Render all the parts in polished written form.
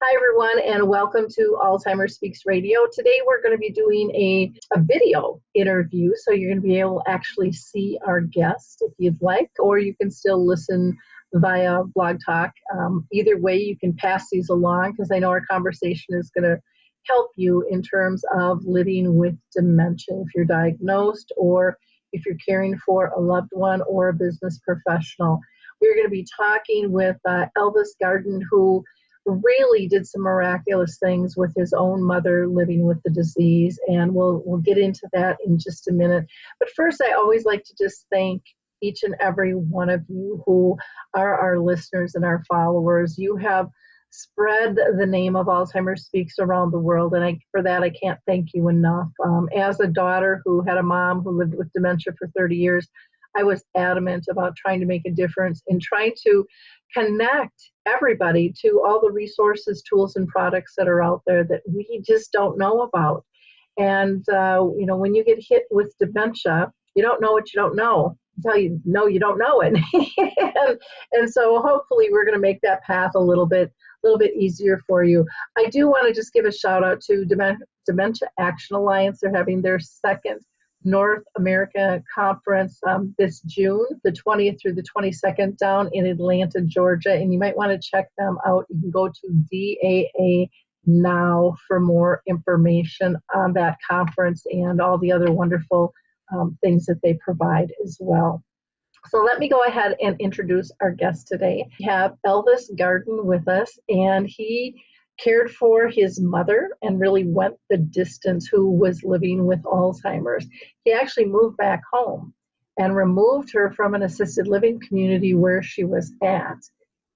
Hi, everyone, and welcome to Alzheimer Speaks Radio. Today, we're going to be doing a video interview, so you're going to be able to actually see our guest if you'd like, or you can still listen via Blog Talk. Either way, you can pass these along because I know our conversation is going to help you in terms of living with dementia if you're diagnosed or if you're caring for a loved one or a business professional. We're going to be talking with Elvis Gardin, who really did some miraculous things with his own mother living with the disease, and we'll get into that in just a minute. But first, I always like to just thank each and every one of you who are our listeners and our followers. You have spread the name of Alzheimer's Speaks around the world, and for that I can't thank you enough. As a daughter who had a mom who lived with dementia for 30 years, I was adamant about trying to make a difference and trying to connect everybody to all the resources, tools, and products that are out there that we just don't know about. And, when you get hit with dementia, you don't know what you don't know until you know you don't know it. and so hopefully we're going to make that path a little bit easier for you. I do want to just give a shout out to Dementia Action Alliance. They're having their second North America Conference this June, the 20th through the 22nd, down in Atlanta, Georgia. And you might want to check them out. You can go to DAA Now for more information on that conference and all the other wonderful things that they provide as well. So let me go ahead and introduce our guest today. We have Elvis Gardin with us, and he cared for his mother and really went the distance, who was living with Alzheimer's. He actually moved back home and removed her from an assisted living community where she was at.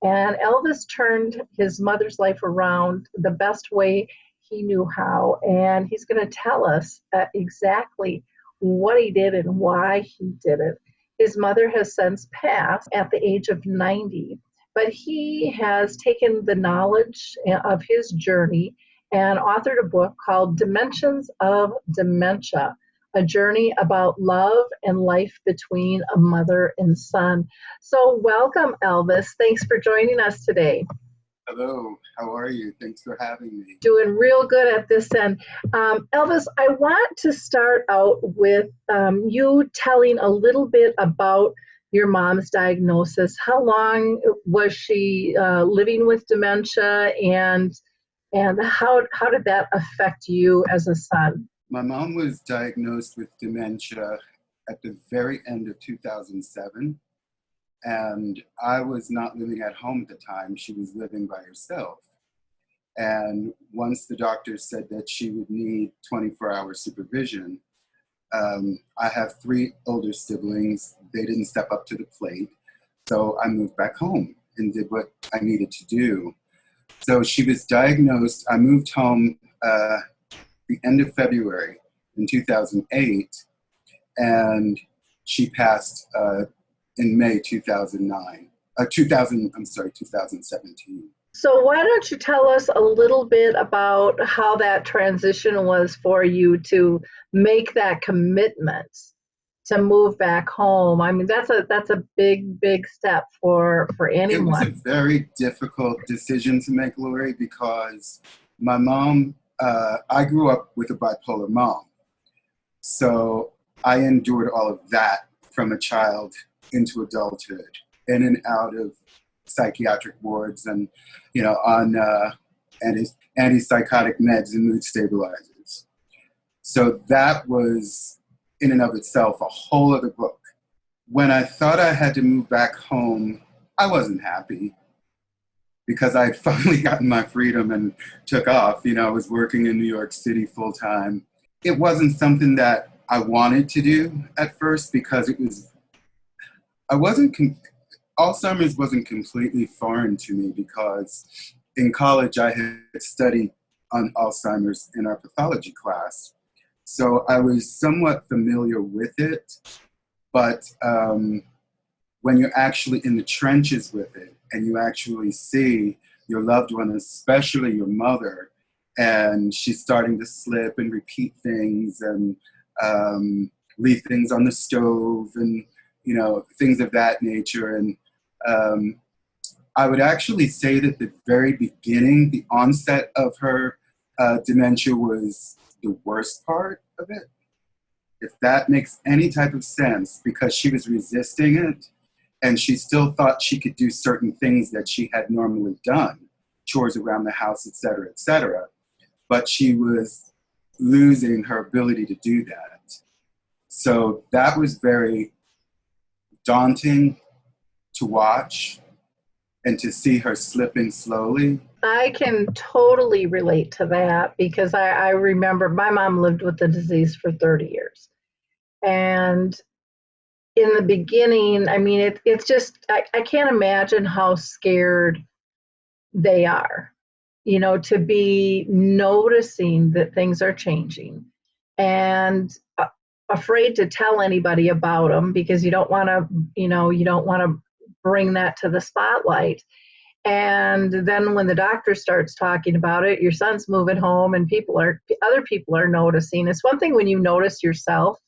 And Elvis turned his mother's life around the best way he knew how. And he's going to tell us exactly what he did and why he did it. His mother has since passed at the age of 90. But he has taken the knowledge of his journey and authored a book called Dimensions of Dementia, a journey about love and life between a mother and son. So welcome, Elvis. Thanks for joining us today. Hello, how are you? Thanks for having me. Doing real good at this end. Elvis, I want to start out with you telling a little bit about your mom's diagnosis. How long was she living with dementia, and how did that affect you as a son? My mom was diagnosed with dementia at the very end of 2007, and I was not living at home at the time. She was living by herself. And once the doctor said that she would need 24-hour supervision, I have 3 older siblings. They didn't step up to the plate. So I moved back home and did what I needed to do. So she was diagnosed. I moved home the end of February in 2008, and she passed in May 2017. So why don't you tell us a little bit about how that transition was for you to make that commitment to move back home? I mean, that's a big step for anyone. It was a very difficult decision to make, Lori, because my mom, I grew up with a bipolar mom. So I endured all of that from a child into adulthood, in and out of psychiatric wards and, on antipsychotic meds and mood stabilizers. So that was, in and of itself, a whole other book. When I thought I had to move back home, I wasn't happy because I had finally gotten my freedom and took off. I was working in New York City full time. It wasn't something that I wanted to do at first because Alzheimer's wasn't completely foreign to me because in college I had studied on Alzheimer's in our pathology class. So I was somewhat familiar with it, but when you're actually in the trenches with it and you actually see your loved one, especially your mother, and she's starting to slip and repeat things and leave things on the stove and, things of that nature. And I would actually say that the very beginning, the onset of her dementia was the worst part of it, if that makes any type of sense, because she was resisting it and she still thought she could do certain things that she had normally done, chores around the house, et cetera, but she was losing her ability to do that. So that was very daunting to watch and to see her slipping slowly. I can totally relate to that because I remember my mom lived with the disease for 30 years. And in the beginning, I mean, it's just, I can't imagine how scared they are, you know, to be noticing that things are changing and afraid to tell anybody about them because you don't want to, you don't want to bring that to the spotlight. And then when the doctor starts talking about it, your son's moving home and other people are noticing. It's one thing when you notice yourself,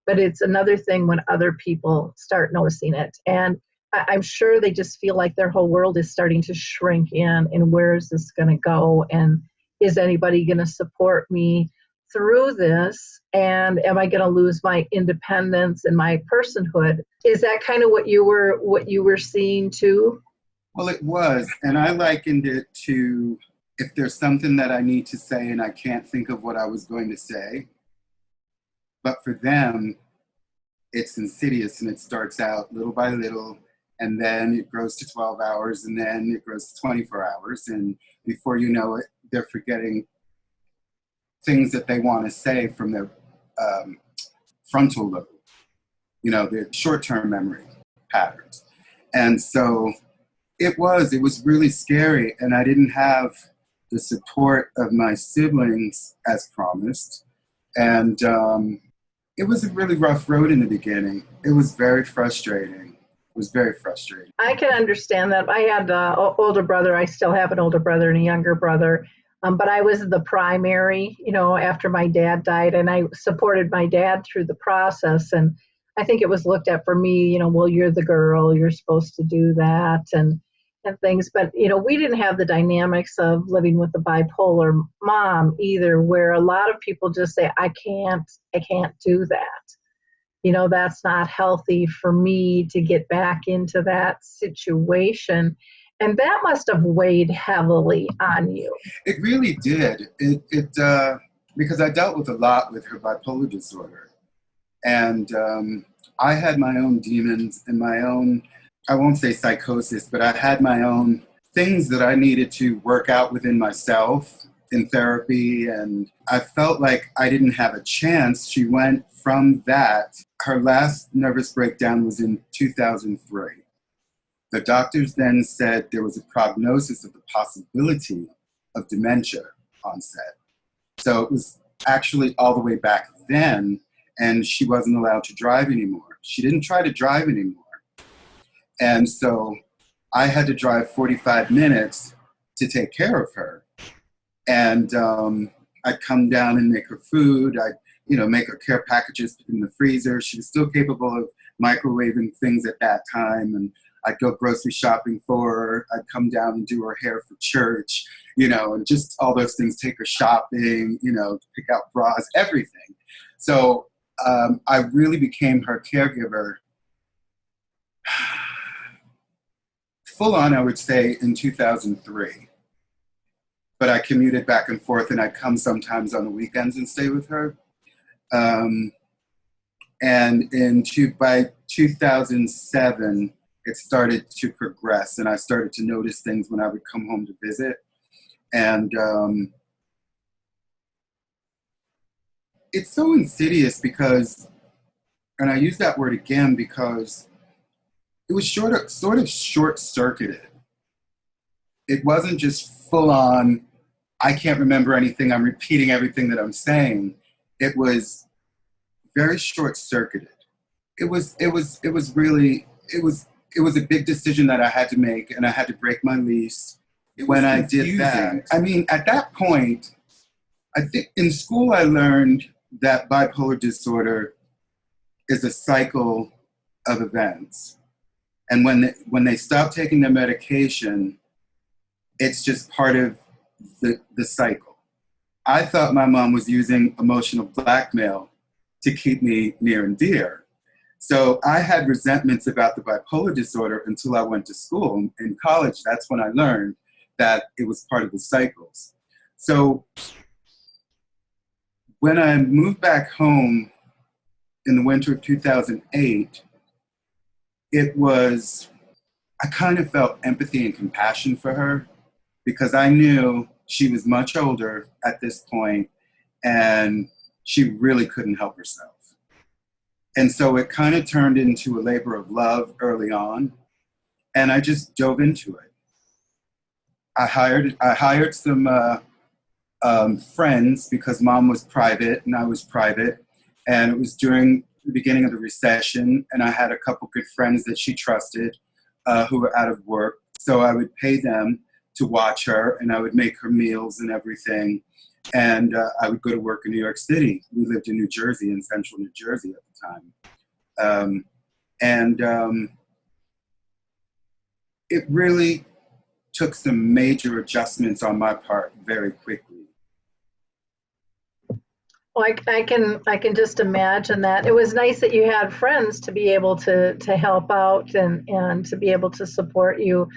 but it's another thing when other people start noticing it. And I'm sure they just feel like their whole world is starting to shrink in, and where is this going to go? And is anybody going to support me through this? And am I going to lose my independence and my personhood? Is that kind of what you were seeing too? Well, it was, and I likened it to if there's something that I need to say and I can't think of what I was going to say. But for them, it's insidious and it starts out little by little, and then it grows to 12 hours, and then it grows to 24 hours. And before you know it, they're forgetting things that they want to say from their frontal lobe, the short-term memory patterns. And so it was really scary, and I didn't have the support of my siblings as promised. And it was a really rough road in the beginning. It was very frustrating. I can understand that. I had an older brother. I still have an older brother and a younger brother. But I was the primary, after my dad died, and I supported my dad through the process. And I think it was looked at for me, well, you're the girl, you're supposed to do that and things. But, we didn't have the dynamics of living with a bipolar mom either, where a lot of people just say, I can't do that. That's not healthy for me to get back into that situation. And that must have weighed heavily on you. It really did. It because I dealt with a lot with her bipolar disorder. And I had my own demons and my own, I won't say psychosis, but I had my own things that I needed to work out within myself in therapy. And I felt like I didn't have a chance. She went from that. Her last nervous breakdown was in 2003. The doctors then said there was a prognosis of the possibility of dementia onset. So it was actually all the way back then, and she wasn't allowed to drive anymore. She didn't try to drive anymore. And so I had to drive 45 minutes to take care of her. And I'd come down and make her food. I'd make her care packages in the freezer. She was still capable of microwaving things at that time. And I'd go grocery shopping for her. I'd come down and do her hair for church, and just all those things, take her shopping, pick out bras, everything. So I really became her caregiver full on, I would say, in 2003. But I commuted back and forth, and I'd come sometimes on the weekends and stay with her. And by 2007, it started to progress, and I started to notice things when I would come home to visit. And it's so insidious because, and I use that word again because it was sort of short-circuited. It wasn't just full on, I can't remember anything, I'm repeating everything that I'm saying. It was very short-circuited. It was a big decision that I had to make, and I had to break my lease when I did that. I mean, at that point, I think in school I learned that bipolar disorder is a cycle of events. And when they stop taking their medication, it's just part of the cycle. I thought my mom was using emotional blackmail to keep me near and dear. So I had resentments about the bipolar disorder until I went to school. In college, that's when I learned that it was part of the cycles. So when I moved back home in the winter of 2008, I kind of felt empathy and compassion for her because I knew she was much older at this point and she really couldn't help herself. And so it kind of turned into a labor of love early on, and I just dove into it. I hired some friends because mom was private and I was private, and it was during the beginning of the recession, and I had a couple good friends that she trusted who were out of work. So I would pay them to watch her, and I would make her meals and everything. And I would go to work in New York City. We lived in New Jersey, in central New Jersey at the time. It really took some major adjustments on my part very quickly. Well, I can just imagine that. It was nice that you had friends to be able to help out and to be able to support you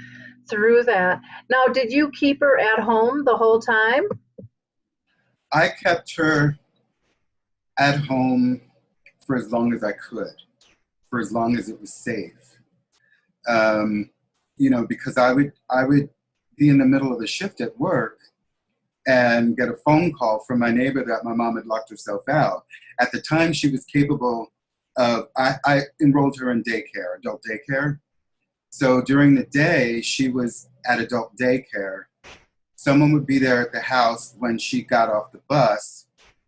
through that. Now, did you keep her at home the whole time? I kept her at home for as long as I could, for as long as it was safe. Because I would be in the middle of a shift at work and get a phone call from my neighbor that my mom had locked herself out. At the time, she was capable of, I enrolled her in daycare, adult daycare. So during the day, she was at adult daycare. Someone would be there at the house when she got off the bus,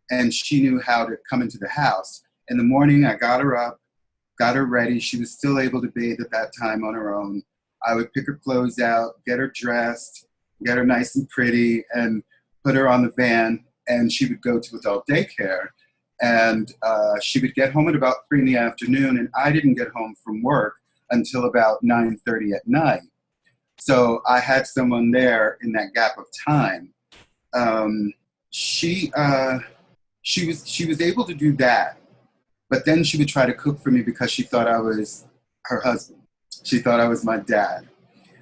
and she knew how to come into the house. In the morning, I got her up, got her ready. She was still able to bathe at that time on her own. I would pick her clothes out, get her dressed, get her nice and pretty, and put her on the van, and she would go to adult daycare. And she would get home at about 3 in the afternoon, and I didn't get home from work until about 9:30 at night. So I had someone there in that gap of time. She was able to do that, but then she would try to cook for me because she thought I was her husband. She thought I was my dad.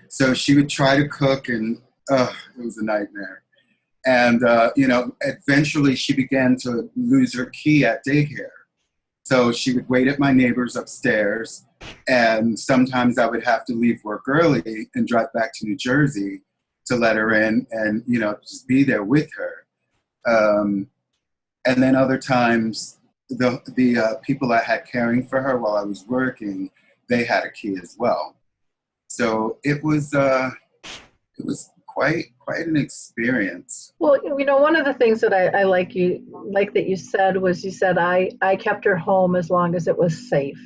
So she would try to cook, and it was a nightmare. And eventually she began to lose her key at daycare. So she would wait at my neighbor's upstairs, and sometimes I would have to leave work early and drive back to New Jersey to let her in and, just be there with her. And then other times, the people I had caring for her while I was working, they had a key as well. So it was quite an experience. Well, one of the things that I like that you said was I kept her home as long as it was safe.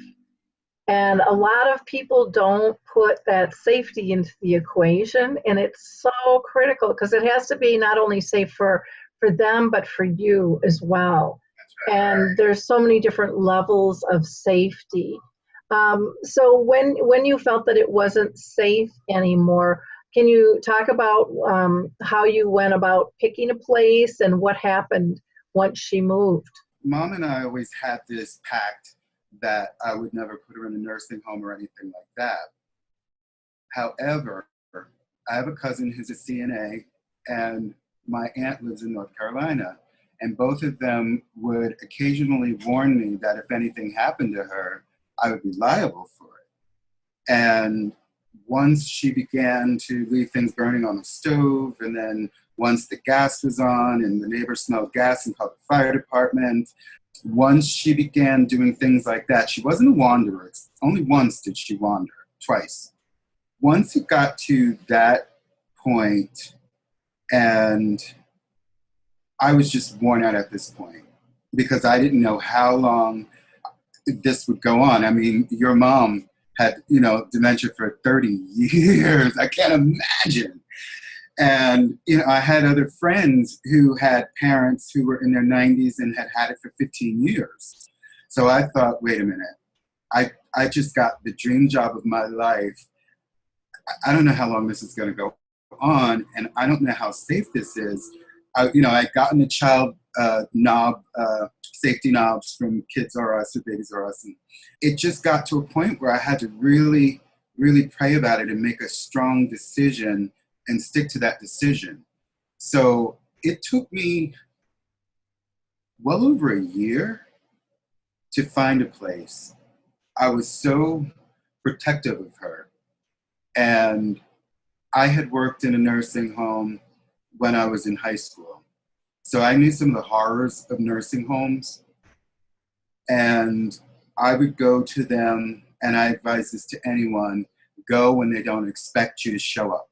And a lot of people don't put that safety into the equation, and it's so critical because it has to be not only safe for them, but for you as well. Right. And there's so many different levels of safety. So when you felt that it wasn't safe anymore, can you talk about how you went about picking a place and what happened once she moved? Mom and I always had this pact that I would never put her in a nursing home or anything like that. However, I have a cousin who's a CNA, and my aunt lives in North Carolina, and both of them would occasionally warn me that if anything happened to her, I would be liable for it. And once she began to leave things burning on the stove, and then once the gas was on and the neighbors smelled gas and called the fire department, once she began doing things like that, she wasn't a wanderer. Only once did she wander, twice. Once it got to that point, and I was just worn out at this point because I didn't know how long this would go on. I mean, your mom had, dementia for 30 years. I can't imagine. And, I had other friends who had parents who were in their 90s and had had it for 15 years. So I thought, wait a minute, I just got the dream job of my life. I don't know how long this is going to go on, and I don't know how safe this is. I'd gotten a child safety knobs from Kids R Us or Babies R Us, and it just got to a point where I had to really, really pray about it and make a strong decision and stick to that decision. So it took me well over a year to find a place. I was so protective of her. And I had worked in a nursing home when I was in high school. So I knew some of the horrors of nursing homes. And I would go to them, and I advise this to anyone, go when they don't expect you to show up.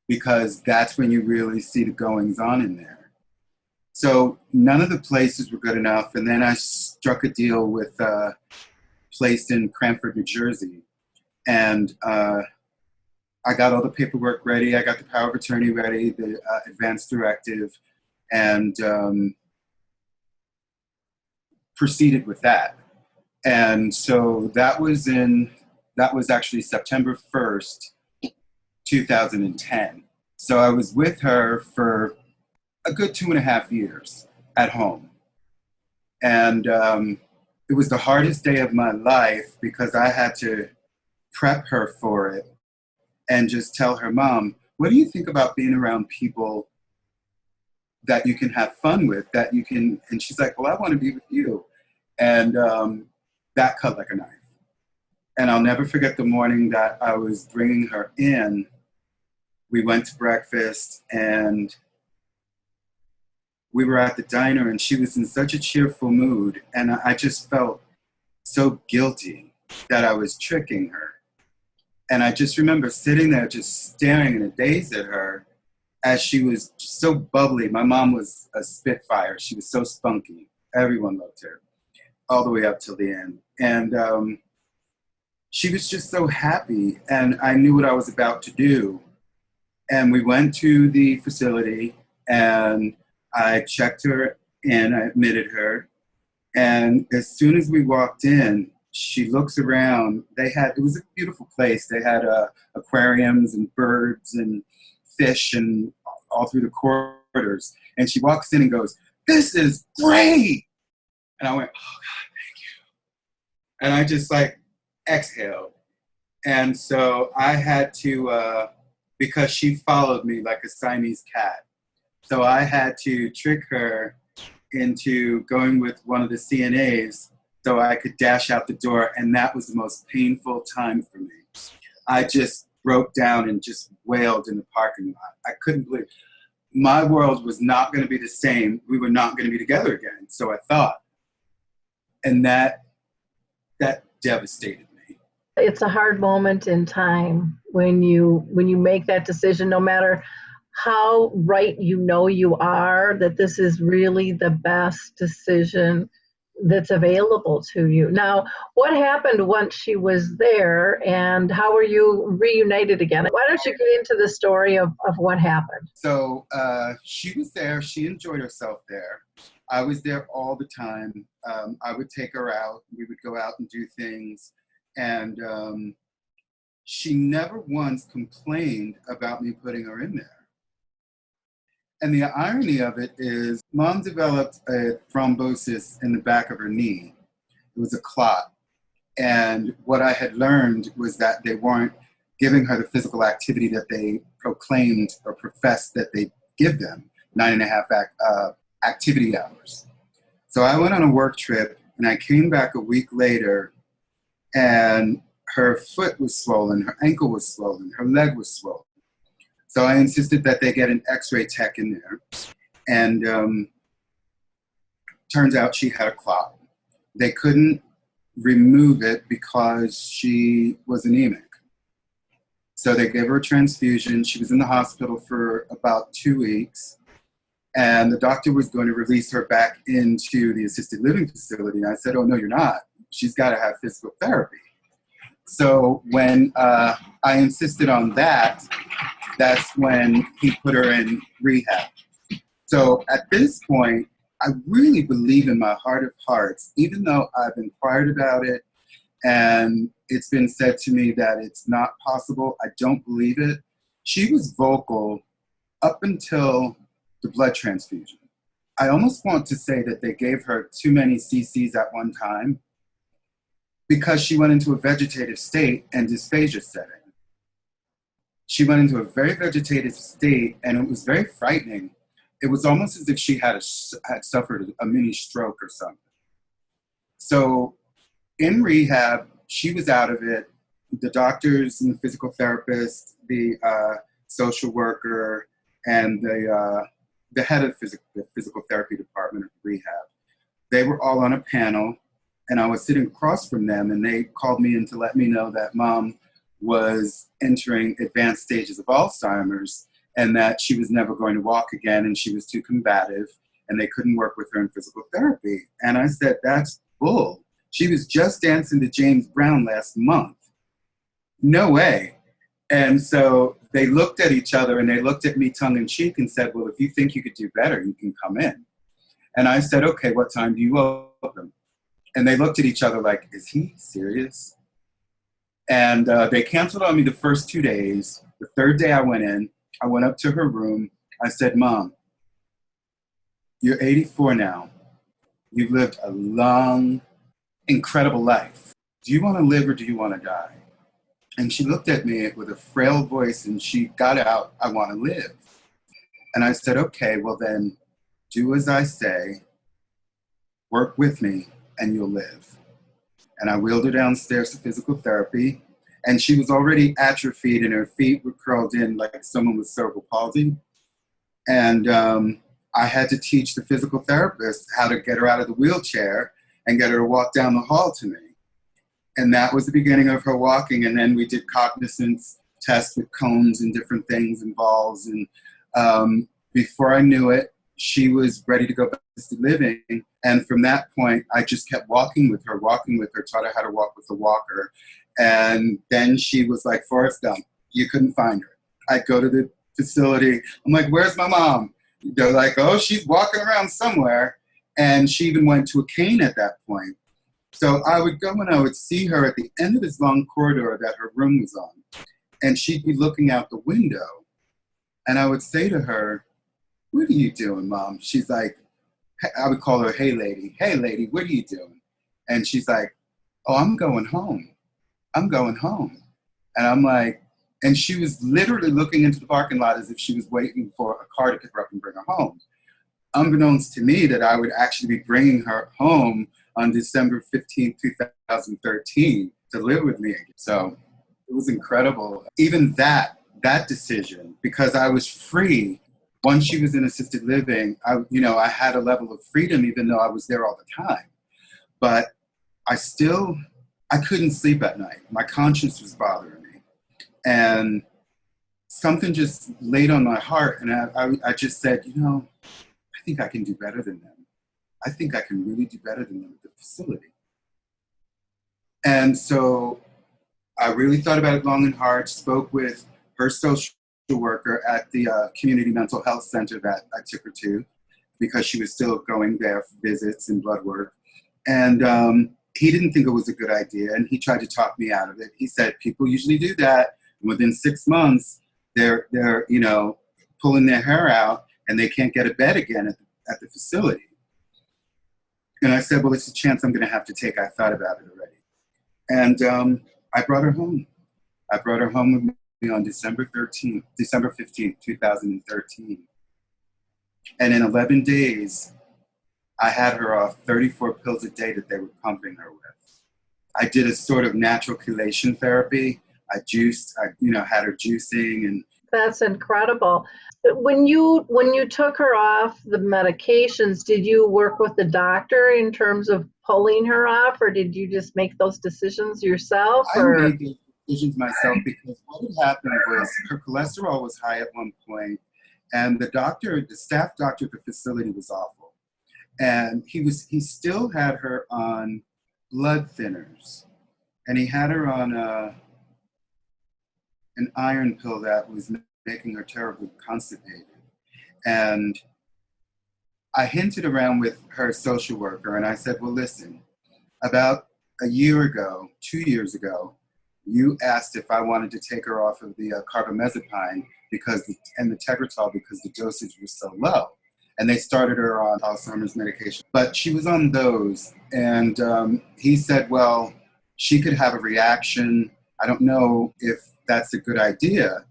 Because that's when you really see the goings on in there. So none of the places were good enough. And then I struck a deal with a place in Cranford, New Jersey. And I got all the paperwork ready. I got the power of attorney ready, the advance directive, and proceeded with that. And so that was actually September 1st, 2010. So I was with her for a good 2.5 years at home. And it was the hardest day of my life because I had to prep her for it and just tell her, Mom, what do you think about being around people that you can have fun with, that you can, and she's like, well, I want to be with you. And that cut like a knife. And I'll never forget the morning that I was bringing her in. We went to breakfast and we were at the diner and she was in such a cheerful mood. And I just felt so guilty that I was tricking her. And I just remember sitting there just staring in a daze at her as she was so bubbly. My mom was a spitfire. She was so spunky. Everyone loved her all the way up till the end. And she was just so happy. And I knew what I was about to do. And we went to the facility and I checked her in. I admitted her. And as soon as we walked in, she looks around. It was a beautiful place. They had aquariums and birds and fish and all through the corridors. And she walks in and goes, "This is great." And I went, "Oh God, thank you." And I just like exhaled. And so I had to, because she followed me like a Siamese cat. So I had to trick her into going with one of the CNAs so I could dash out the door, and that was the most painful time for me. I just broke down and just wailed in the parking lot. I couldn't believe my world was not going to be the same. We were not going to be together again, so I thought. And that devastated me. It's a hard moment in time when you make that decision, no matter how right you are, that this is really the best decision that's available to you. Now, what happened once she was there, and how were you reunited again? Why don't you get into the story of what happened? So she was there. She enjoyed herself there. I was there all the time. I would take her out. We would go out and do things. And she never once complained about me putting her in there. And the irony of it is, Mom developed a thrombosis in the back of her knee. It was a clot. And what I had learned was that they weren't giving her the physical activity that they proclaimed or professed that they give them, 9.5 activity hours. So I went on a work trip, and I came back a week later, and her foot was swollen, her ankle was swollen, her leg was swollen. So I insisted that they get an x-ray tech in there. And turns out she had a clot. They couldn't remove it because she was anemic. So they gave her a transfusion. She was in the hospital for about 2 weeks. And the doctor was going to release her back into the assisted living facility. And I said, "Oh, no, you're not. She's got to have physical therapy." So when I insisted on that, that's when he put her in rehab. So at this point, I really believe in my heart of hearts, even though I've inquired about it And it's been said to me that it's not possible. I don't believe it. She was vocal up until the blood transfusion. I almost want to say that they gave her too many cc's at one time because she went into a vegetative state and dysphagia set in. She went into a very vegetative state, and it was very frightening. It was almost as if she had suffered a mini stroke or something. So in rehab, she was out of it. The doctors and the physical therapist, the social worker, and the head of the physical therapy department of rehab, they were all on a panel, and I was sitting across from them, and they called me in to let me know that Mom was entering advanced stages of Alzheimer's and that she was never going to walk again, and she was too combative, and they couldn't work with her in physical therapy. And I said, that's bull. She was just dancing to James Brown last month. No way. And so they looked at each other, and they looked at me tongue in cheek and said, well, if you think you could do better, you can come in. And I said, okay, what time do you open? And they looked at each other like, is he serious? And they canceled on me the first 2 days. The third day I went in, I went up to her room. I said, Mom, you're 84 now. You've lived a long, incredible life. Do you want to live or do you want to die? And she looked at me with a frail voice and she got out, I want to live. And I said, okay, well then do as I say, work with me, and you'll live. And I wheeled her downstairs to physical therapy, and she was already atrophied and her feet were curled in like someone with cerebral palsy. And I had to teach the physical therapist how to get her out of the wheelchair and get her to walk down the hall to me. And that was the beginning of her walking. And then we did cognizance tests with cones and different things and balls. And before I knew it, she was ready to go back to living. And from that point, I just kept walking with her, taught her how to walk with the walker. And then she was like Forrest Gump. You couldn't find her. I'd go to the facility. I'm like, where's my mom? They're like, oh, she's walking around somewhere. And she even went to a cane at that point. So I would go and I would see her at the end of this long corridor that her room was on. And she'd be looking out the window. And I would say to her, what are you doing, Mom? She's like, I would call her, hey, lady, what are you doing? And she's like, oh, I'm going home. And I'm like, and she was literally looking into the parking lot as if she was waiting for a car to pick her up and bring her home. Unbeknownst to me that I would actually be bringing her home on December 15th, 2013 to live with me again. So it was incredible. Even that decision, because I was free. Once she was in assisted living, I had a level of freedom, even though I was there all the time. But I couldn't sleep at night. My conscience was bothering me. And something just laid on my heart. And I just said, I think I can do better than them. I think I can really do better than them at the facility. And so I really thought about it long and hard, spoke with her social worker at the community mental health center that I took her to, because she was still going there for visits and blood work. And he didn't think it was a good idea, and he tried to talk me out of it. He said, people usually do that, and within 6 months, they're pulling their hair out, and they can't get a bed again at the facility. And I said, well, it's a chance I'm going to have to take. I thought about it already. And I brought her home. I brought her home with me on December 15th, 2013. And in 11 days, I had her off 34 pills a day that they were pumping her with. I did a sort of natural chelation therapy. I had her juicing. And that's incredible. When you took her off the medications, did you work with the doctor in terms of pulling her off, or did you just make those decisions yourself? I made the decisions myself, because what had happened was her cholesterol was high at one point, and the staff doctor at the facility was awful. And he still had her on blood thinners, and he had her on an iron pill that was making her terribly constipated. And I hinted around with her social worker, and I said, well, listen, about a year ago, 2 years ago, you asked if I wanted to take her off of the carbamazepine and the Tegretol because the dosage was so low. And they started her on Alzheimer's medication. But she was on those. And he said, well, she could have a reaction. I don't know if that's a good idea.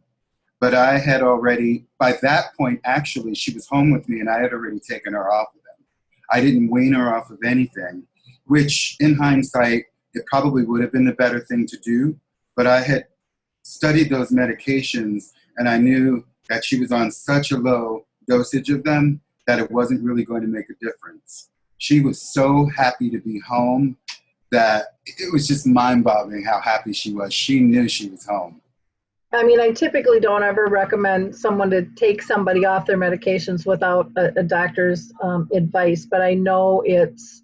But I had already, by that point, actually, she was home with me and I had already taken her off of them. I didn't wean her off of anything, which in hindsight, it probably would have been the better thing to do. But I had studied those medications and I knew that she was on such a low dosage of them that it wasn't really going to make a difference. She was so happy to be home that it was just mind-boggling how happy she was. She knew she was home. I mean, I typically don't ever recommend someone to take somebody off their medications without a doctor's advice, but I know it's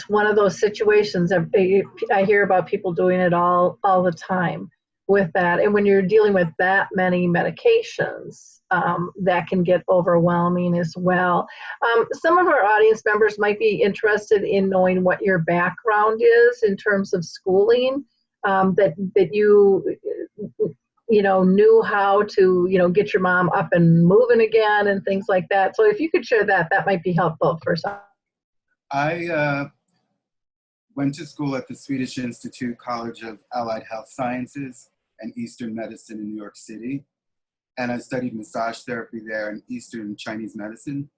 one of those situations. I hear about people doing it all the time with that. And when you're dealing with that many medications, that can get overwhelming as well. Some of our audience members might be interested in knowing what your background is in terms of schooling, that you knew how to, get your mom up and moving again and things like that. So if you could share that, that might be helpful for some. I went to school at the Swedish Institute College of Allied Health Sciences and Eastern Medicine in New York City. And I studied massage therapy there and Eastern Chinese medicine.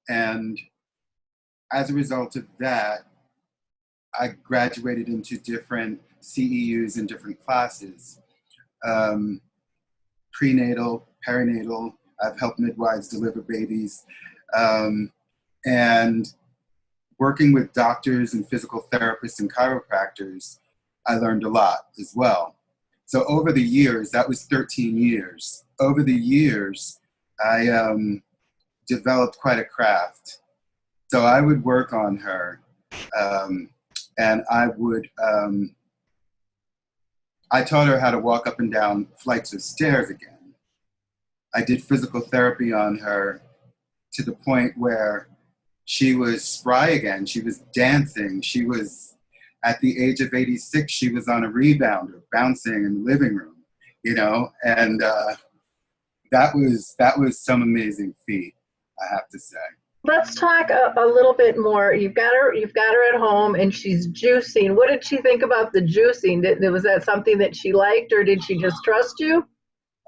And as a result of that, I graduated into different CEUs and different classes. Prenatal, perinatal, I've helped midwives deliver babies. And working with doctors and physical therapists and chiropractors, I learned a lot as well. So over the years, that was 13 years. Over the years, I developed quite a craft. So I would work on her and I taught her how to walk up and down flights of stairs again. I did physical therapy on her to the point where she was spry again. She was dancing. She was, at the age of 86, she was on a rebounder, bouncing in the living room, and that was some amazing feat, I have to say. Let's talk a little bit more. You've got her at home and she's juicing. What did she think about the juicing? Was that something that she liked, or did she just trust you?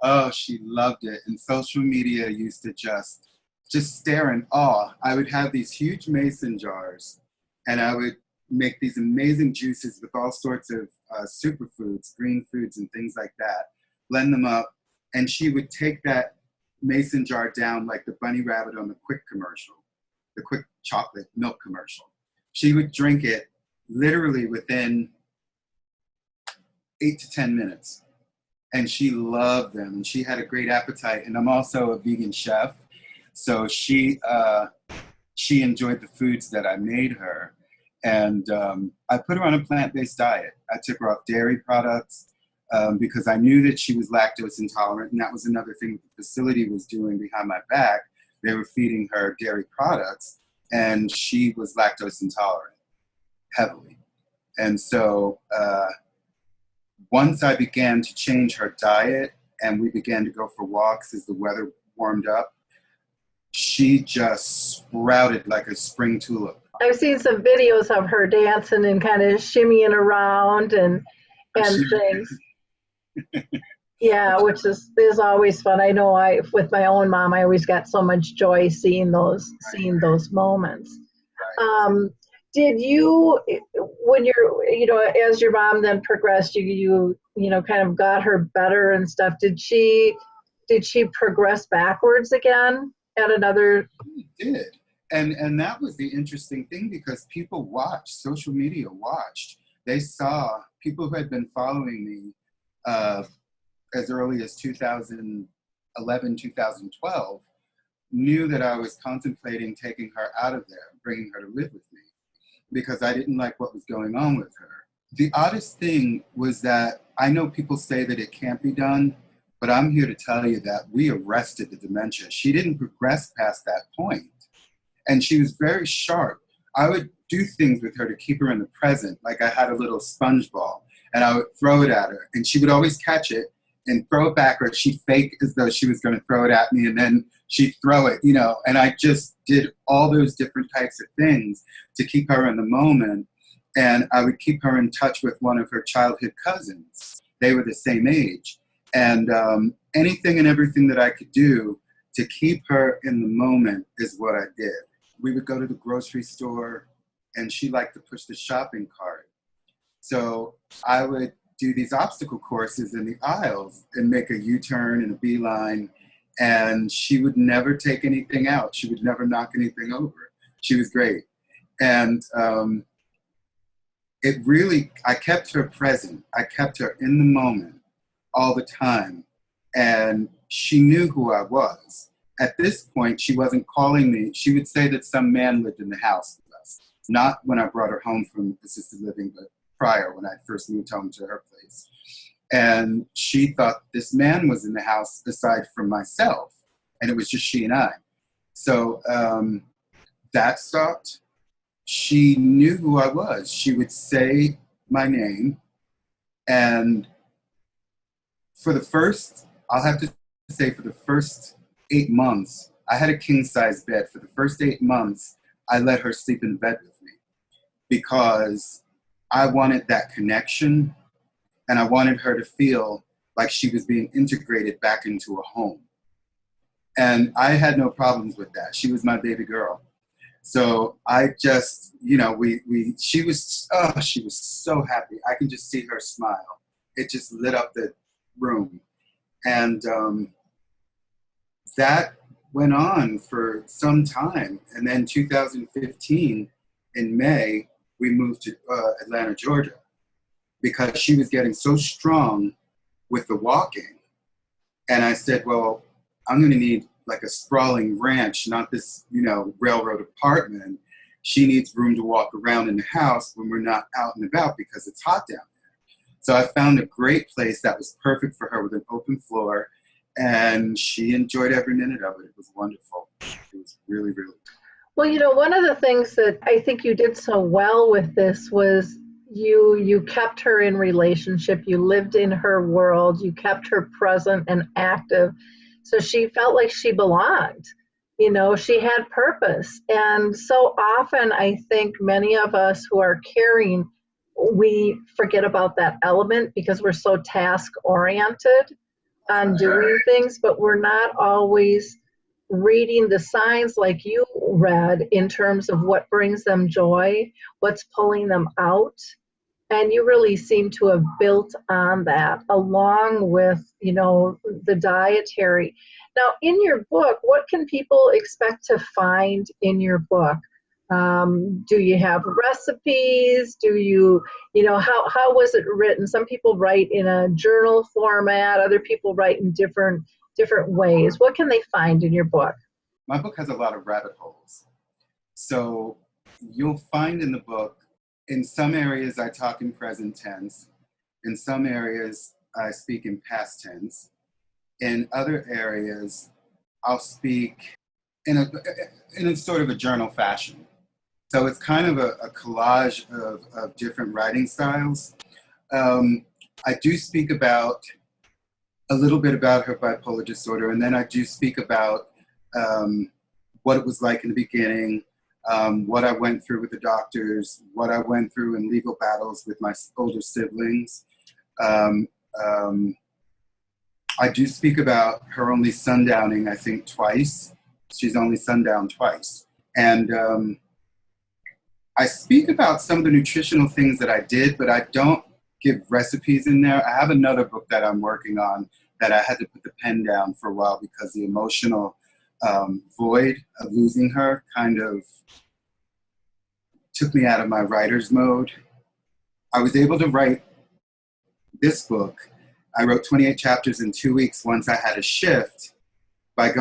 Oh, she loved it. And social media used to just stare in awe. I would have these huge mason jars and I would make these amazing juices with all sorts of superfoods, green foods and things like that, blend them up. And she would take that mason jar down like the bunny rabbit on the Quick commercial, the Quick chocolate milk commercial. She would drink it literally within 8 to 10 minutes. And she loved them and she had a great appetite. And I'm also a vegan chef. So she enjoyed the foods that I made her. And I put her on a plant-based diet. I took her off dairy products because I knew that she was lactose intolerant. And that was another thing the facility was doing behind my back. They were feeding her dairy products and she was lactose intolerant heavily. And so once I began to change her diet and we began to go for walks as the weather warmed up, she just sprouted like a spring tulip. I've seen some videos of her dancing and kind of shimmying around and things. Yeah, which is always fun. I know with my own mom, I always got so much joy seeing those moments. Right. Did you, when you're, as your mom then progressed, you kind of got her better and stuff, did she progress backwards again at another? She did. And that was the interesting thing because people watched, social media watched. They saw people who had been following me as early as 2011, 2012, knew that I was contemplating taking her out of there, bringing her to live with me, because I didn't like what was going on with her. The oddest thing was that I know people say that it can't be done, but I'm here to tell you that we arrested the dementia. She didn't progress past that point. And she was very sharp. I would do things with her to keep her in the present. Like I had a little sponge ball and I would throw it at her and she would always catch it and throw it back, or she'd fake as though she was going to throw it at me and then she'd throw it, you know, and I just did all those different types of things to keep her in the moment. And I would keep her in touch with one of her childhood cousins. They were the same age. And anything and everything that I could do to keep her in the moment is what I did. We would go to the grocery store and she liked to push the shopping cart. So I would do these obstacle courses in the aisles and make a U-turn and a beeline, and she would never take anything out. She would never knock anything over. She was great. And it really, I kept her present. I kept her in the moment all the time. And she knew who I was. At this point, she wasn't calling me. She would say that some man lived in the house with us. Not when I brought her home from assisted living, but prior, when I first moved home to her place. And she thought this man was in the house aside from myself. And it was just she and I. So that stopped. She knew who I was. She would say my name. And for the first, I'll have to say for the first 8 months, I had a king-size bed. For the first 8 months, I let her sleep in bed with me because I wanted that connection and I wanted her to feel like she was being integrated back into a home. And I had no problems with that. She was my baby girl. So I just, you know, she was so happy. I can just see her smile. It just lit up the room. And that went on for some time. And then 2015, in May, we moved to Atlanta, Georgia, because she was getting so strong with the walking. And I said, well, I'm going to need like a sprawling ranch, not this, you know, railroad apartment. She needs room to walk around in the house when we're not out and about because it's hot down there. So I found a great place that was perfect for her with an open floor, and she enjoyed every minute of it. It was wonderful. It was really, really. Well, you know, one of the things that I think you did so well with this was you kept her in relationship, you lived in her world, you kept her present and active, so she felt like she belonged. You know, she had purpose. And so often I think many of us who are caring, we forget about that element because we're so task oriented on doing things, but we're not always reading the signs like you read in terms of what brings them joy, what's pulling them out. And you really seem to have built on that along with, you know, the dietary. Now, in your book, what can people expect to find in your book? Do you have recipes? Do you know, how was it written? Some people write in a journal format. Other people write in different ways. What can they find in your book? My book has a lot of rabbit holes. So you'll find in the book, in some areas I talk in present tense. In some areas I speak in past tense. In other areas, I'll speak in a sort of a journal fashion. So it's kind of a collage of different writing styles. I do speak about a little bit about her bipolar disorder, and then I do speak about what it was like in the beginning, what I went through with the doctors, what I went through in legal battles with my older siblings. I do speak about her only sundowning, I think, twice. She's only sundowned twice. And I speak about some of the nutritional things that I did, but I don't give recipes in there. I have another book that I'm working on that I had to put the pen down for a while because the emotional void of losing her kind of took me out of my writer's mode. I was able to write this book. I wrote 28 chapters in 2 weeks once I had a shift. I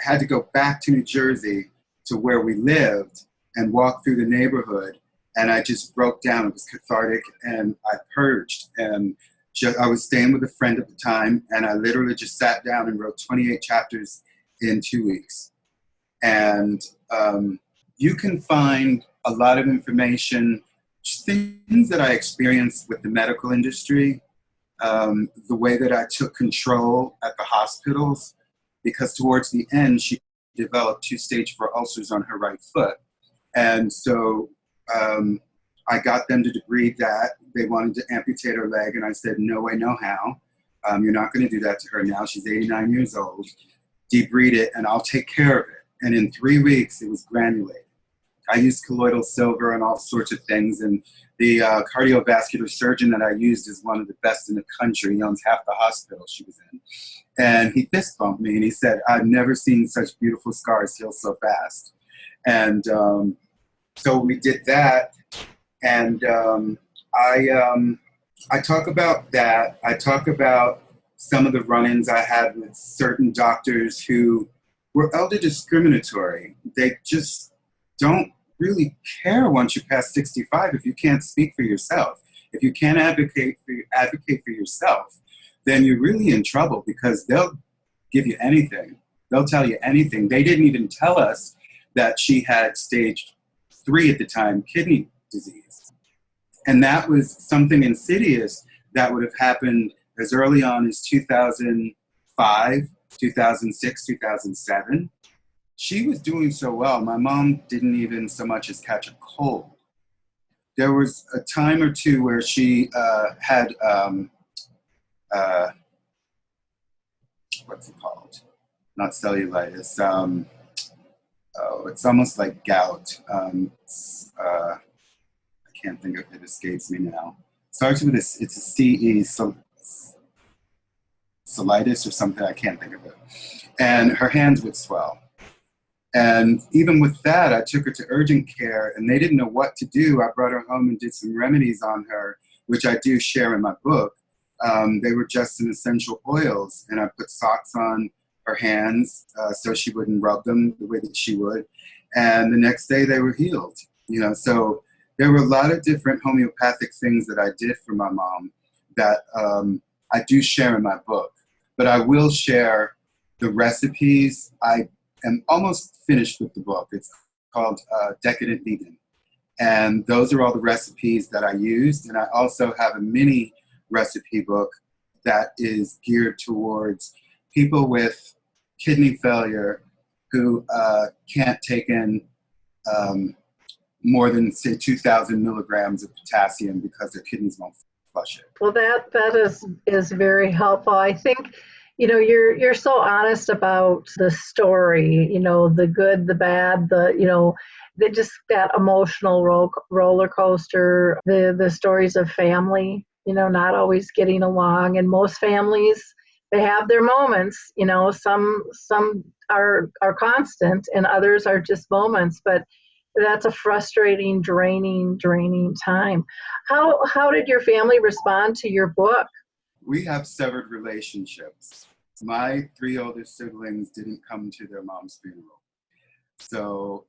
had to go back to New Jersey to where we lived and walk through the neighborhood, and I just broke down. It was cathartic, and I purged. And I was staying with a friend at the time, and I literally just sat down and wrote 28 chapters in 2 weeks. And you can find a lot of information, just things that I experienced with the medical industry, the way that I took control at the hospitals, because towards the end, she developed 2-stage 4 ulcers on her right foot. And so I got them to debride that. They wanted to amputate her leg, and I said, no way, no how. You're not going to do that to her now. She's 89 years old. Debride it, and I'll take care of it. And in 3 weeks, it was granulated. I used colloidal silver and all sorts of things, and the cardiovascular surgeon that I used is one of the best in the country. He owns half the hospital she was in. And he fist bumped me, and he said, I've never seen such beautiful scars heal so fast. And so we did that, and I talk about that. I talk about some of the run-ins I had with certain doctors who were elder discriminatory. They just don't really care once you pass 65 if you can't speak for yourself. If you can't advocate for yourself, then you're really in trouble, because they'll give you anything. They'll tell you anything. They didn't even tell us that she had stage 3 at the time, kidney disease. And that was something insidious that would have happened as early on as 2005, 2006, 2007. She was doing so well. My mom didn't even so much as catch a cold. There was a time or two where she had, what's it called? Not cellulitis. It's almost like gout. I can't think of it. It escapes me now. Starts with this. It's a CE, colitis or something. I can't think of it. And her hands would swell. And even with that, I took her to urgent care, and they didn't know what to do. I brought her home and did some remedies on her, which I do share in my book. They were just some essential oils, and I put socks on her hands so she wouldn't rub them the way that she would. And the next day they were healed. So there were a lot of different homeopathic things that I did for my mom that I do share in my book. But I will share the recipes. I am almost finished with the book. It's called Decadent Vegan. And those are all the recipes that I used. And I also have a mini recipe book that is geared towards people with kidney failure who can't take in more than, say, 2,000 milligrams of potassium because their kidneys won't flush it. Well, that is very helpful. I think, you're so honest about the story, the good, the bad, just that emotional roller coaster, the stories of family, not always getting along. And most families, they have their moments, some are constant and others are just moments, but that's a frustrating, draining time. How did your family respond to your book? We have severed relationships. My 3 older siblings didn't come to their mom's funeral. So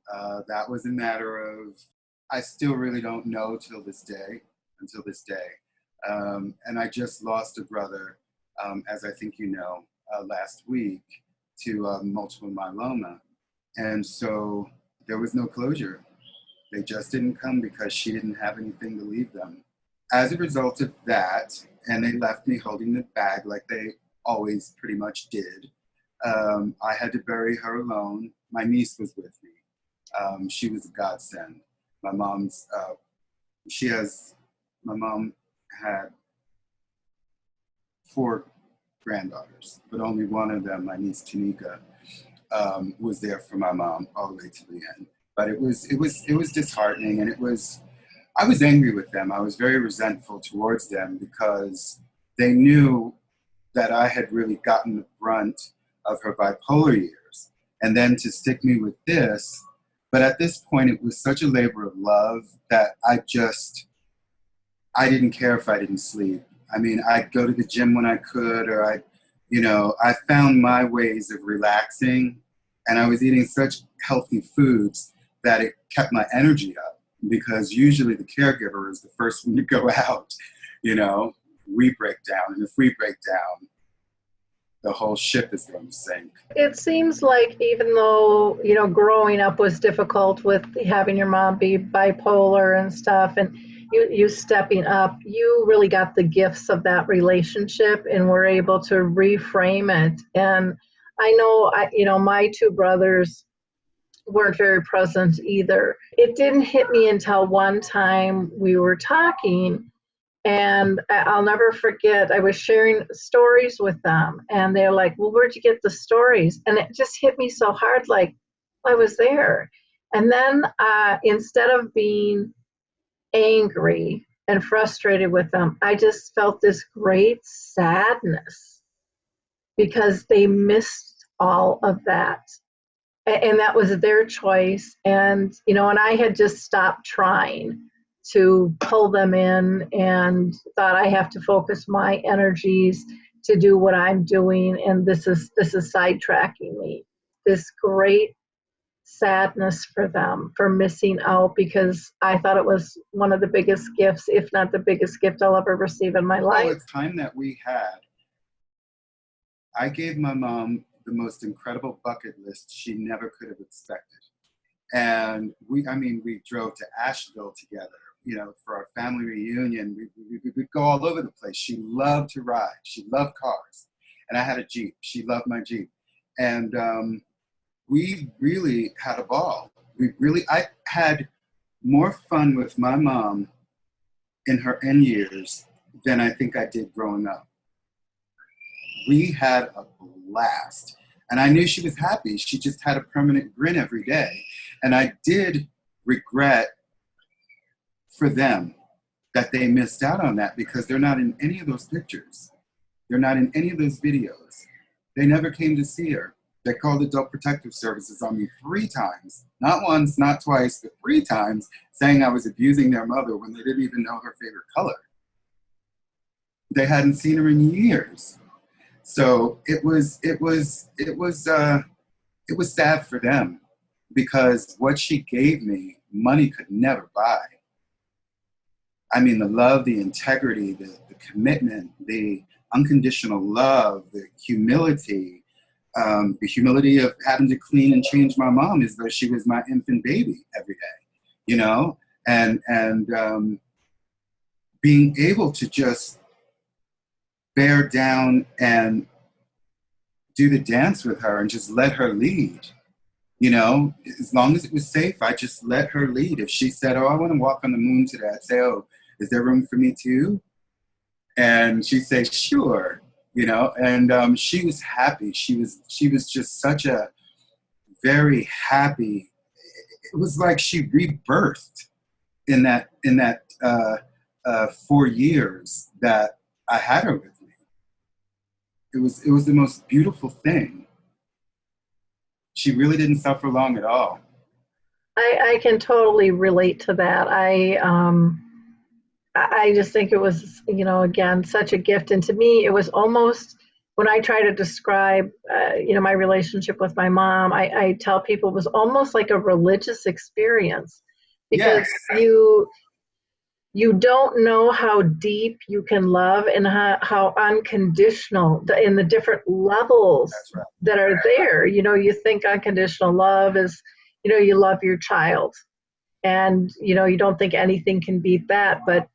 that was a matter of, I still really don't know until this day. And I just lost a brother, as I think you know, last week to multiple myeloma. And so there was no closure. They just didn't come because she didn't have anything to leave them. As a result of that, and they left me holding the bag like they always pretty much did, I had to bury her alone. My niece was with me. She was a godsend. My mom had 4 granddaughters, but only one of them, my niece Tanika, was there for my mom all the way to the end. But it was disheartening, and I was angry with them. I was very resentful towards them because they knew that I had really gotten the brunt of her bipolar years, and then to stick me with this. But at this point, it was such a labor of love that I didn't care if I didn't sleep. I mean, I'd go to the gym when I could, or I found my ways of relaxing, and I was eating such healthy foods that it kept my energy up, because usually the caregiver is the first one to go out. We break down, and if we break down, the whole ship is going to sink. It seems like even though, growing up was difficult with having your mom be bipolar and stuff, and you stepping up, you really got the gifts of that relationship and were able to reframe it. And I know, my two brothers weren't very present either. It didn't hit me until one time we were talking, and I'll never forget, I was sharing stories with them, and they're like, well, where'd you get the stories? And it just hit me so hard, like I was there. And then instead of being angry and frustrated with them, I just felt this great sadness because they missed all of that. And that was their choice. And, and I had just stopped trying to pull them in and thought I have to focus my energies to do what I'm doing. And this is sidetracking me. This great sadness for them for missing out, because I thought it was one of the biggest gifts, if not the biggest gift I'll ever receive in my life. Well, the time that we had, I gave my mom the most incredible bucket list she never could have expected. And we drove to Asheville together, for our family reunion. We'd go all over the place. She loved to ride. She loved cars. And I had a Jeep. She loved my Jeep. And we really had a ball. I had more fun with my mom in her end years than I think I did growing up. We had a blast. And I knew she was happy. She just had a permanent grin every day. And I did regret for them that they missed out on that, because they're not in any of those pictures. They're not in any of those videos. They never came to see her. They called Adult Protective Services on me 3 times, not once, not twice, but 3 times, saying I was abusing their mother when they didn't even know her favorite color. They hadn't seen her in years. So it was sad for them, because what she gave me, money could never buy. I mean, the love, the integrity, the commitment, the unconditional love, the humility of having to clean and change my mom as though she was my infant baby every day, and being able to just bear down and do the dance with her and just let her lead. As long as it was safe, I just let her lead. If she said, oh, I want to walk on the moon today, I'd say, oh, is there room for me too? And she'd say, sure, and she was happy. She was just such a very happy, it was like she rebirthed in that 4 years that I had her with me. It was the most beautiful thing. She really didn't suffer long at all. I can totally relate to that. I just think it was, again, such a gift. And to me, it was almost, when I try to describe, my relationship with my mom, I tell people it was almost like a religious experience, because yes. You don't know how deep you can love and how unconditional in the different levels right. that are there. You think unconditional love is, you love your child, and, you don't think anything can beat that. But,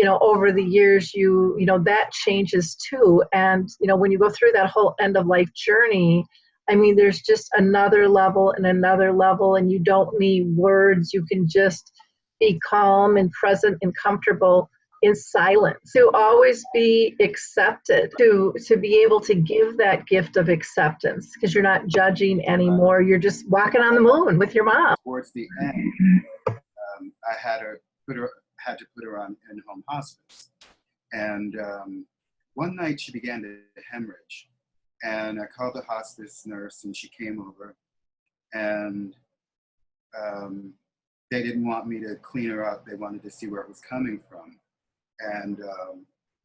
over the years, that changes too. And, when you go through that whole end of life journey, I mean, there's just another level and another level, and you don't need words. You can just be calm and present and comfortable in silence, to always be accepted, to be able to give that gift of acceptance, because you're not judging anymore. You're just walking on the moon with your mom. Towards the end, I had to put her on in-home hospice. And one night she began to hemorrhage. And I called the hospice nurse, and she came over, and they didn't want me to clean her up. They wanted to see where it was coming from. And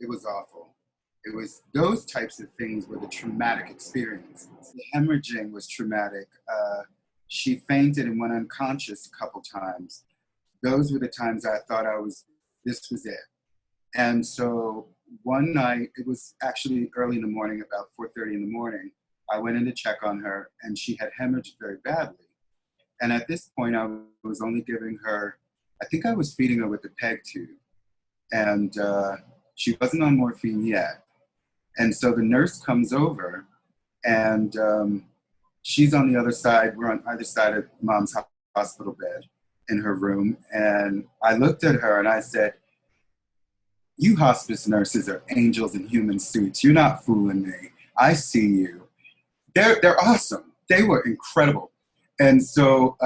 it was awful. It was those types of things were the traumatic experiences. The hemorrhaging was traumatic. She fainted and went unconscious a couple times. Those were the times I thought this was it. And so one night, it was actually early in the morning, about 4:30 in the morning, I went in to check on her, and she had hemorrhaged very badly. And at this point, I was only giving her, I think I was feeding her with the peg tube. And she wasn't on morphine yet. And so the nurse comes over, and she's on the other side. We're on either side of Mom's hospital bed in her room. And I looked at her and I said, "You hospice nurses are angels in human suits. You're not fooling me. I see you. They're awesome. They were incredible." And so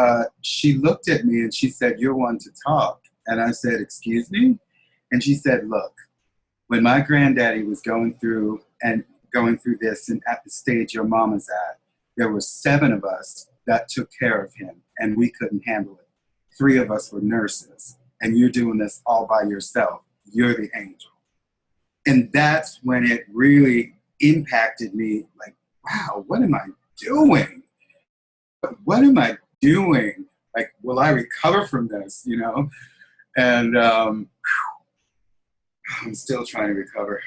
she looked at me and she said, "You're one to talk." And I said, "Excuse me?" And she said, "Look, when my granddaddy was going through this and at the stage your mom is at, there were 7 of us that took care of him and we couldn't handle it. 3 of us were nurses, and you're doing this all by yourself. You're the angel." And that's when it really impacted me, like, wow, what am I doing? What am I doing? Like, will I recover from this, you know? And I'm still trying to recover.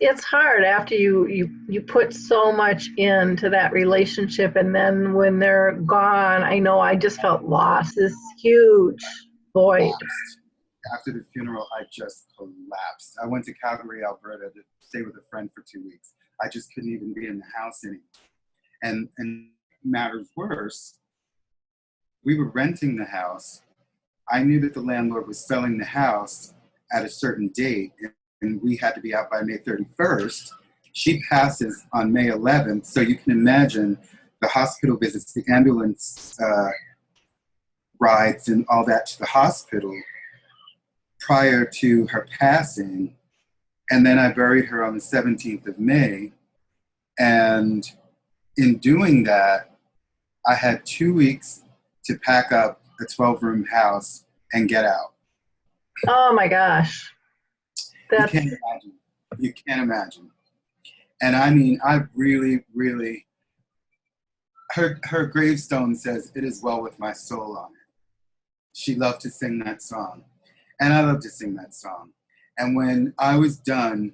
It's hard after you put so much into that relationship, and then when they're gone, I know I just felt lost, this huge void. After the funeral, I just collapsed. I went to Calgary, Alberta to stay with a friend for 2 weeks. I just couldn't even be in the house anymore. And matters worse, we were renting the house. I knew that the landlord was selling the house at a certain date, and we had to be out by May 31st. She passes on May 11th, so you can imagine the hospital visits, the ambulance rides and all that to the hospital prior to her passing. And then I buried her on the 17th of May. And in doing that, I had 2 weeks to pack up a 12-room house and get out. Oh my gosh. You can't imagine. You can't imagine. And I mean, I really, really, her gravestone says, "It is well with my soul" on it. She loved to sing that song. And I love to sing that song. And when I was done,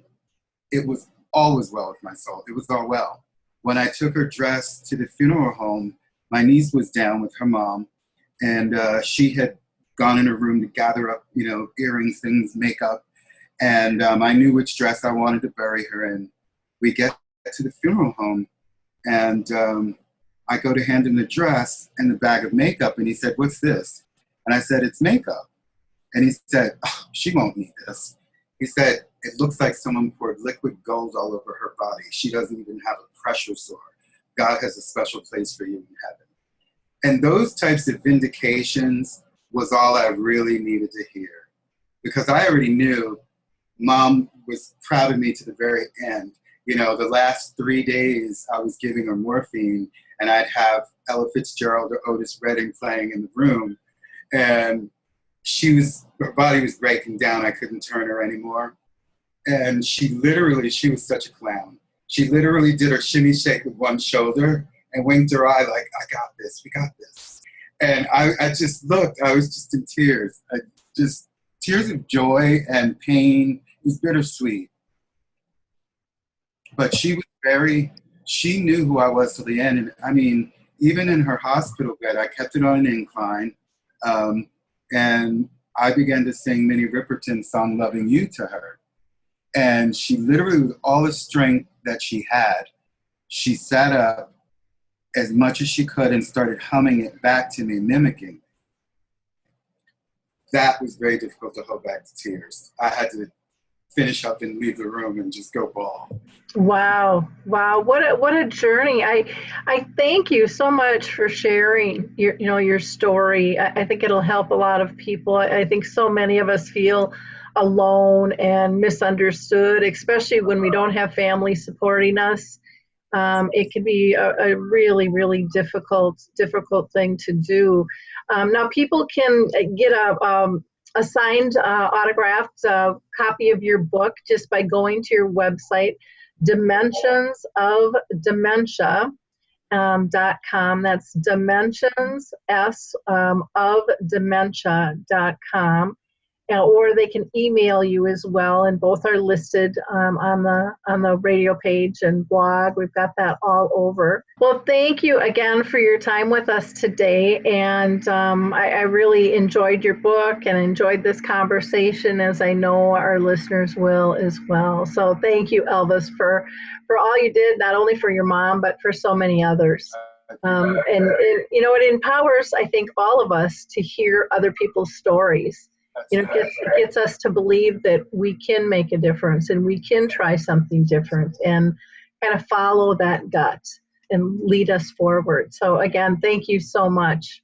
it was always well with my soul. It was all well. When I took her dress to the funeral home, my niece was down with her mom, and she had gone in her room to gather up, you know, earrings, things, makeup. And I knew which dress I wanted to bury her in. We get to the funeral home, and I go to hand him the dress and the bag of makeup, and he said, "What's this?" And I said, "It's makeup." And he said, "Oh, she won't need this." He said, "It looks like someone poured liquid gold all over her body. She doesn't even have a pressure sore. God has a special place for you in heaven." And those types of vindications was all I really needed to hear, because I already knew Mom was proud of me to the very end. You know, the last 3 days I was giving her morphine, and I'd have Ella Fitzgerald or Otis Redding playing in the room, and her body was breaking down. I couldn't turn her anymore. And she was such a clown. She literally did her shimmy shake with one shoulder and winked her eye like, "I got this, we got this." And I just looked, I was just in tears. Tears of joy and pain. It was bittersweet. But she knew who I was till the end. And I mean, even in her hospital bed, I kept it on an incline. And I began to sing Minnie Riperton's song, "Loving You," to her. And she literally, with all the strength that she had, she sat up as much as she could and started humming it back to me, mimicking. That was very difficult to hold back the tears. I had to finish up and leave the room and just go bawl. Wow. What a journey. I thank you so much for sharing your story. I think it'll help a lot of people. I think so many of us feel alone and misunderstood, especially when we don't have family supporting us. It can be a really, really difficult thing to do. Now, people can get a signed, autographed copy of your book just by going to your website, dimensionsofdementia.com. That's dimensions, of dementia.com. or they can email you as well, and both are listed on the radio page and blog. We've got that all over. Well, thank you again for your time with us today, and I really enjoyed your book and enjoyed this conversation, as I know our listeners will as well. So thank you, Elvis, for all you did, not only for your mom, but for so many others. And it empowers, I think, all of us to hear other people's stories. It gets us to believe that we can make a difference and we can try something different and kind of follow that gut and lead us forward. So again, thank you so much.